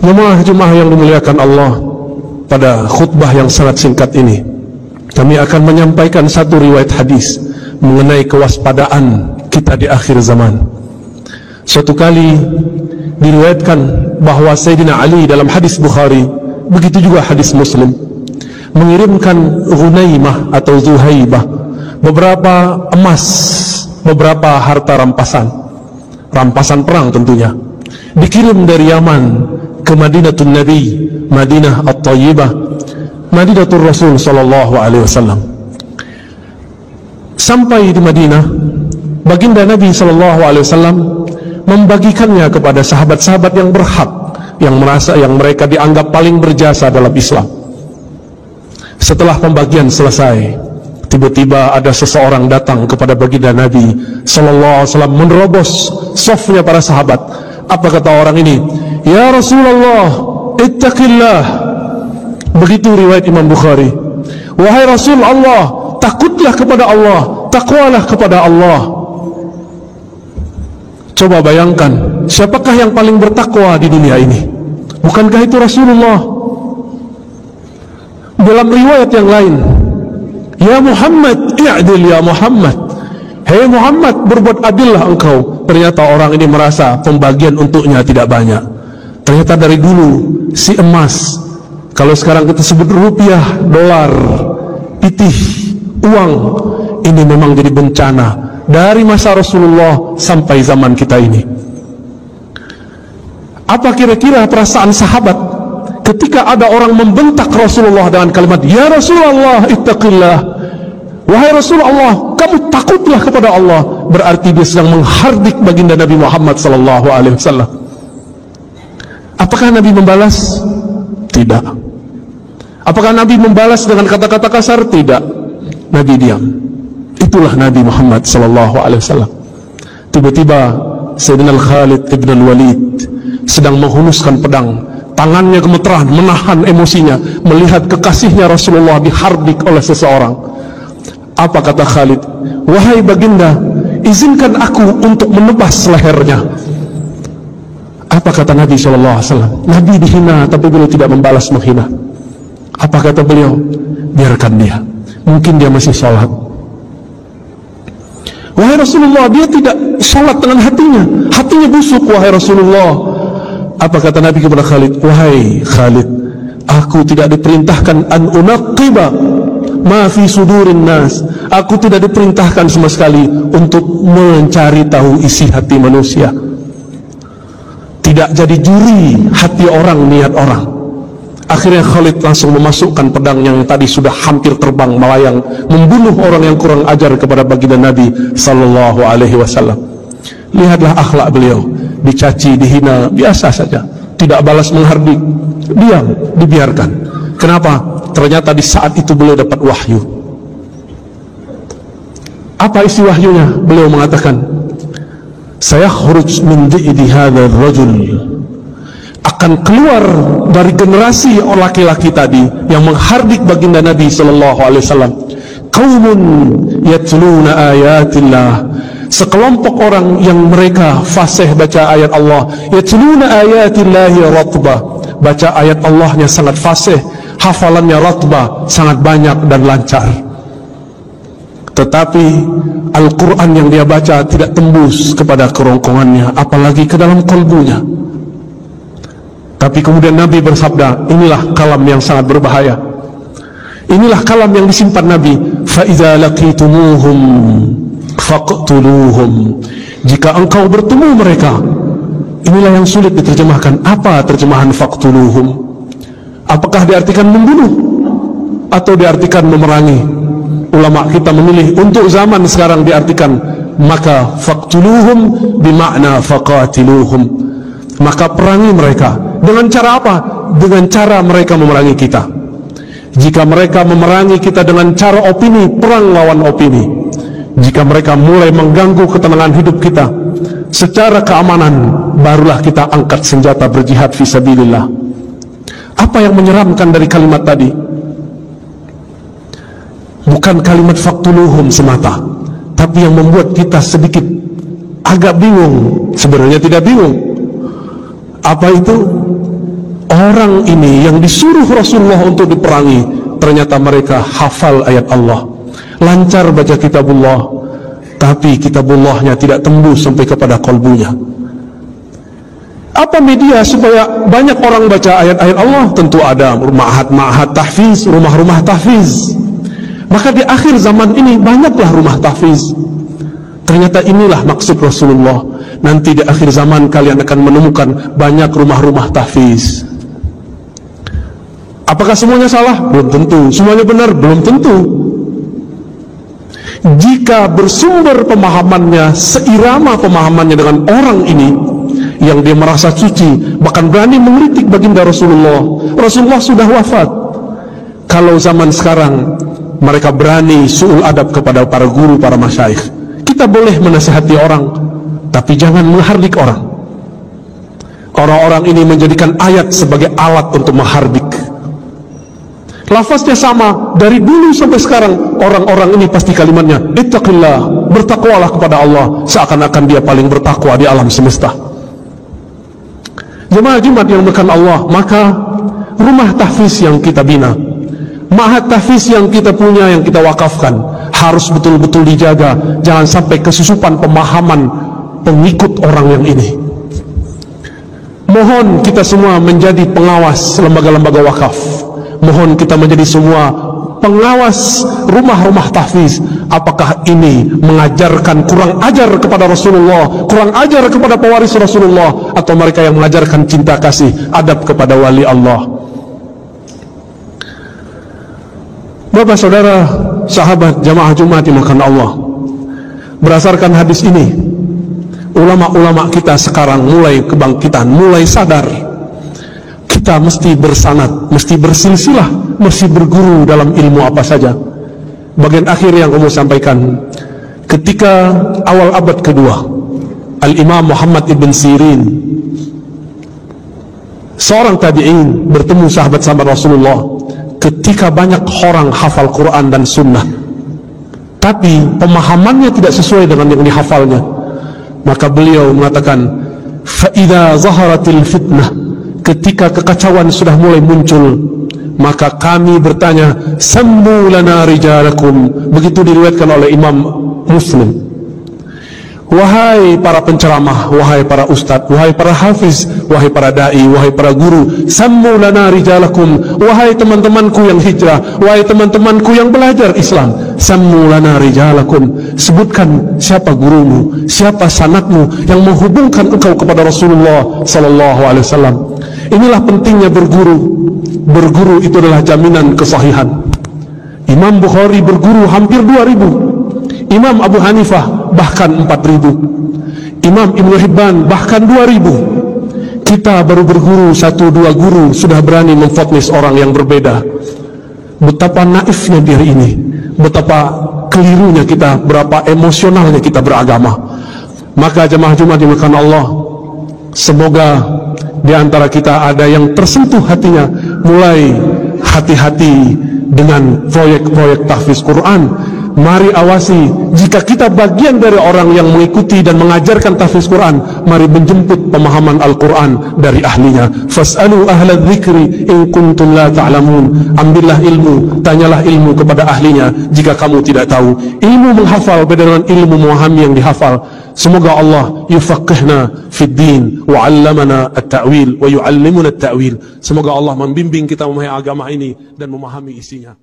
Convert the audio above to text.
Jemaah-jemaah yang dimuliakan Allah, pada khutbah yang sangat singkat ini kami akan menyampaikan satu riwayat hadis mengenai kewaspadaan kita di akhir zaman. Suatu kali diriwayatkan bahwa Sayyidina Ali dalam hadis Bukhari, begitu juga hadis Muslim, mengirimkan Ghunaimah atau Zuhaibah beberapa emas, beberapa harta rampasan perang tentunya, dikirim dari Yaman ke Madinatul Nabi, Madinah At-Tayyibah, Madinatul Rasul sallallahu alaihi wasallam. Sampai di Madinah, baginda Nabi sallallahu alaihi wasallam membagikannya kepada sahabat-sahabat yang berhak, yang merasa yang mereka dianggap paling berjasa dalam Islam. Setelah pembagian selesai, tiba-tiba ada seseorang datang kepada baginda Nabi sallallahu alaihi wasallam, menerobos safnya para sahabat. Apa kata orang ini? Ya Rasulullah, ittaqillah. Begitu riwayat Imam Bukhari. Wahai Rasul Allah, takutlah kepada Allah, takwalah kepada Allah. Coba bayangkan, siapakah yang paling bertakwa di dunia ini? Bukankah itu Rasulullah? Dalam riwayat yang lain, ya Muhammad, i'dil ya Muhammad. Hei Muhammad, berbuat adillah engkau. Ternyata orang ini merasa pembagian untuknya tidak banyak. Ternyata dari dulu si emas, kalau sekarang kita sebut rupiah, dolar, pitih, uang, ini memang jadi bencana dari masa Rasulullah sampai zaman kita ini. Apa kira-kira perasaan sahabat ketika ada orang membentak Rasulullah dengan kalimat ya Rasulullah ittaqillah? Wahai Rasulullah, kamu takutlah kepada Allah. Berarti dia sedang menghardik baginda Nabi Muhammad sallallahu alaihi wasallam. Apakah Nabi membalas? Tidak. Apakah Nabi membalas dengan kata-kata kasar? Tidak. Nabi diam. Itulah Nabi Muhammad sallallahu alaihi wasallam. Tiba-tiba Sayyidina Khalid ibn al-Walid sedang menghunuskan pedang. Tangannya gemeteran, menahan emosinya melihat kekasihnya Rasulullah dihardik oleh seseorang. Apa kata Khalid? Wahai baginda, izinkan aku untuk menebas lehernya. Apa kata Nabi SAW? Nabi dihina tapi beliau tidak membalas menghina. Apa kata beliau? Biarkan dia, mungkin dia masih sholat. Wahai Rasulullah, dia tidak sholat dengan hatinya, hatinya busuk wahai Rasulullah. Apa kata Nabi kepada Khalid? Wahai Khalid, aku tidak diperintahkan an unaqiba ma fi sudurin nas. Aku tidak diperintahkan sama sekali untuk mencari tahu isi hati manusia. Tidak jadi juri hati orang, niat orang. Akhirnya Khalid langsung memasukkan pedang yang tadi sudah hampir terbang melayang, membunuh orang yang kurang ajar kepada baginda Nabi sallallahu alaihi wasallam. Lihatlah akhlak beliau, dicaci, dihina, biasa saja, tidak balas menghardik, diam, dibiarkan. Kenapa? Ternyata di saat itu beliau dapat wahyu. Apa isi wahyunya? Beliau mengatakan, sayakhruj min di'di hadzal rajul, akan keluar dari generasi laki-laki tadi yang menghardik baginda Nabi sallallahu alaihi wasallam, qaumun yatluna ayatillah, sekelompok orang yang mereka fasih baca ayat Allah, yatluna ayatillahi ratbah, baca ayat Allahnya sangat fasih, hafalannya ratbah, sangat banyak dan lancar. Tetapi Al-Quran yang dia baca tidak tembus kepada kerongkongannya, apalagi ke dalam kalbunya. Tapi kemudian Nabi bersabda, inilah kalam yang sangat berbahaya, inilah kalam yang disimpan Nabi. فَإِذَا لَقِيتُمُوهُمْ فَقْتُلُوهُمْ, jika engkau bertemu mereka. Inilah yang sulit diterjemahkan. Apa terjemahan faqtuluhum? Apakah diartikan membunuh atau diartikan memerangi? Ulama kita memilih untuk zaman sekarang diartikan, maka faqtuluhum bimakna faqatiluhum, maka perangi mereka. Dengan cara apa? Dengan cara mereka memerangi kita. Jika mereka memerangi kita dengan cara opini, perang lawan opini. Jika mereka mulai mengganggu ketenangan hidup kita secara keamanan, barulah kita angkat senjata berjihad fisabilillah. Apa yang menyeramkan dari kalimat tadi? Bukan kalimat faqtuluhum semata, tapi yang membuat kita sedikit agak bingung. Sebenarnya tidak bingung. Apa itu? orang ini yang disuruh Rasulullah untuk diperangi, ternyata mereka hafal ayat Allah, lancar baca kitabullah, tapi kitabullahnya tidak tembus sampai kepada kalbunya. Apa media supaya banyak orang baca ayat-ayat Allah? Tentu ada ma'had tahfiz, rumah-rumah tahfiz. Maka di akhir zaman ini banyaklah rumah tahfiz. Ternyata inilah maksud Rasulullah. Nanti di akhir zaman kalian akan menemukan banyak rumah-rumah tahfiz. Apakah semuanya salah? Belum tentu. Semuanya benar? Belum tentu. Jika bersumber pemahamannya, seirama pemahamannya dengan orang ini yang dia merasa suci, bahkan berani mengkritik baginda Rasulullah. Rasulullah sudah wafat. Kalau zaman sekarang mereka berani su'ul adab kepada para guru, para masyayikh. Kita boleh menasihati orang, tapi jangan menghardik orang. Orang-orang ini menjadikan ayat sebagai alat untuk menghardik. Lafaznya sama dari dulu sampai sekarang. Orang-orang ini pasti kalimatnya ittaqillah, bertakwalah kepada Allah, seakan-akan dia paling bertakwa di alam semesta. Jemaah Jumat yang bukan Allah, maka rumah tahfiz yang kita bina, ma'had tahfiz yang kita punya, yang kita wakafkan, harus betul-betul dijaga. Jangan sampai kesusupan pemahaman pengikut orang yang ini. Mohon kita semua menjadi pengawas lembaga-lembaga wakaf. Mohon kita menjadi semua pengawas rumah-rumah tahfiz. Apakah ini mengajarkan kurang ajar kepada Rasulullah, kurang ajar kepada pewaris Rasulullah, atau mereka yang mengajarkan cinta kasih, adab kepada wali Allah? Bapak, saudara, sahabat, jamaah Jumat dimakan Allah, berdasarkan hadis ini, ulama-ulama kita sekarang mulai kebangkitan, mulai sadar. Kita mesti bersanad, mesti bersilsilah, mesti berguru dalam ilmu apa saja. Bagian akhir yang kamu sampaikan, ketika awal abad kedua, Al-Imam Muhammad ibn Sirin, seorang tabi'in, bertemu sahabat-sahabat Rasulullah. Ketika banyak orang hafal Quran dan Sunnah, tapi pemahamannya tidak sesuai dengan yang dihafalnya, maka beliau mengatakan, فَإِذَا ظَهَرَتِ الْفِتْنَةِ, ketika kekacauan sudah mulai muncul, maka kami bertanya, sammu lana rijalakum. Begitu diriwayatkan oleh Imam Muslim. Wahai para penceramah, wahai para ustadz, wahai para hafiz, wahai para da'i, wahai para guru, sammu lana rijalakum. Wahai teman-temanku yang hijrah, wahai teman-temanku yang belajar Islam, sammu lana rijalakum. Sebutkan siapa gurumu, siapa sanadmu yang menghubungkan engkau kepada Rasulullah sallallahu alaihi wasallam. Inilah pentingnya berguru. Berguru itu adalah jaminan kesahihan. Imam Bukhari berguru hampir 2000, Imam Abu Hanifah bahkan 4000, Imam Ibnu Hibban bahkan 2000. Kita baru berguru 1-2 guru sudah berani memfotnis orang yang berbeda. Betapa naifnya diri ini, betapa kelirunya kita, berapa emosionalnya kita beragama. Maka jemaah Jumat dimuliakan Allah, semoga di antara kita ada yang tersentuh hatinya, mulai hati-hati dengan proyek-proyek tahfiz Quran. Mari awasi, jika kita bagian dari orang yang mengikuti dan mengajarkan tahfiz Quran, mari menjemput pemahaman Al-Quran dari ahlinya. Fas'alu ahla dzikri in kuntum la ta'lamun. Ambillah ilmu, tanyalah ilmu kepada ahlinya jika kamu tidak tahu. Ilmu menghafal beda dengan ilmu memahami yang dihafal. Semoga Allah yufaqihna fid din wa 'allamana at-ta'wil wa yu'allimuna at-ta'wil. Semoga Allah membimbing kita memahami agama ini dan memahami isinya.